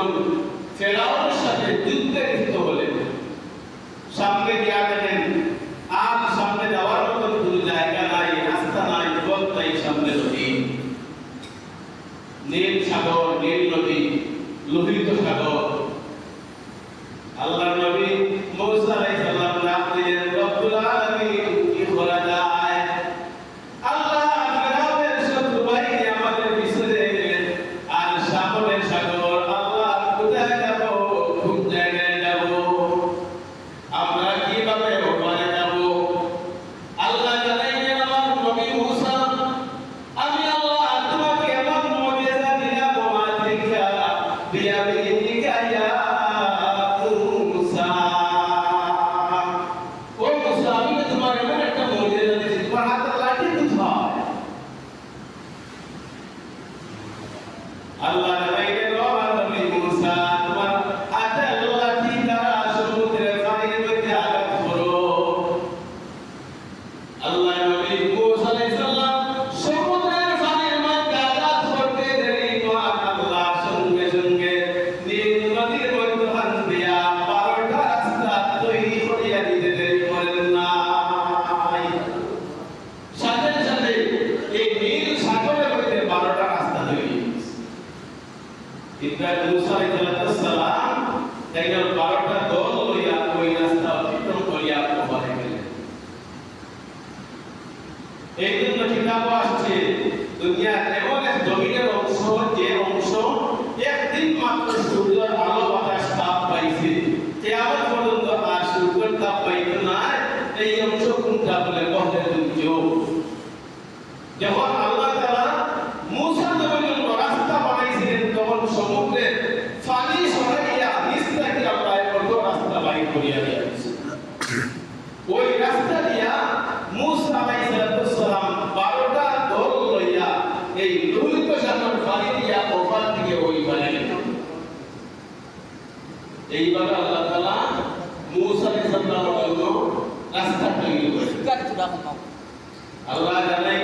যখন ফেরাউনের সাথে যুদ্ধে লিপ্ত হলেন, সামনে গিয়া দেখেন আর সামনে যাওয়ার মতো কোনো জায়গা নাই, রাস্তা নাই, পথ নাই, সামনে নদী, নীল সাগর, নীল নদী, লোহিত সাগর। আল্লাহর নবী মুসা আলাইহিস সালাম ডাক দিলেন, রব্বুল আলামিন কি করা যায়? আল্লাহ ফেরাউনের শত্রু বাহিনী আমাদের পিছনে আর সাগরের সাগর, আল্লাহ কোথায় যাব, কোন জায়গায় যাব, আমরা কিভাবে ওপারে যাব? আল্লাহ জানাইলেন আমার নবী মুসা, আমি আল্লাহ তোমাকে এমন মুজিজা দিলাম, মালিকা বিয়ামিনিকা ইয়া মুসা। ও মুসা, আমি তোমার এমন একটা মুজিজা দিয়েছি, তোমার হাতে লাঠি কোথায়? আল্লাহ জানাইলেন ও আমার নবী মুসা, তোমার হাতে লাঠি দ্বারা সমুদ্রের পানির মধ্যে আঘাত করো। আল্লাহ নবী মুসা আলাইহিস সালাম সমুদ্রের পানির মধ্যে আঘাত করতে দেরি নয়, আল্লাহ সঙ্গে সঙ্গে নীল নদীর মধ্যখান দিয়া 12টা রাস্তা তৈরি করিয়া দিতে দেরি করেন নাই। সাথে সাথে এই নীল সাগরের মধ্যে 12টা রাস্তা তৈরি হয়েছে। ইব্রাহিম মুসা আলাইহিস সালাম তাইদের 12টা দল লইয়া ওই রাস্তা অতিক্রম করিয়া ওপারে গেলেন। এই জন্য কিতাব আসছে, দুনিয়ার এমন এক জমিনের অংশ যে অংশ একদিন মাত্র সূর্যের আলো বাতাস তাপ পাইছে, কিয়ামত পর্যন্ত আর সূর্যের তাপ পাইতে না। এই অংশ কোনটা বলে বলে দুর্যোগ। যখন আল্লাহ তাআলা মুসা নবীর জন্য রাস্তা বানাইছিলেন, তখন সমুদ্রের পানি সরাইয়া নিচ থেকে আল্লাহ কত রাস্তা বাইর করিয়া দিয়েছে। ওই রাস্তা দিয়া মুসা আলাইহিস সালাম 12টা দল লইয়া এই লোহিত সাগর পানি দিয়া ওপার থেকে ওই পারে গেলেন। এইভাবে আল্লাহ তাআলা মুসা আলাইহিস সালামের জন্য রাস্তা তৈরি করেছেন। আল্লাহ জানাই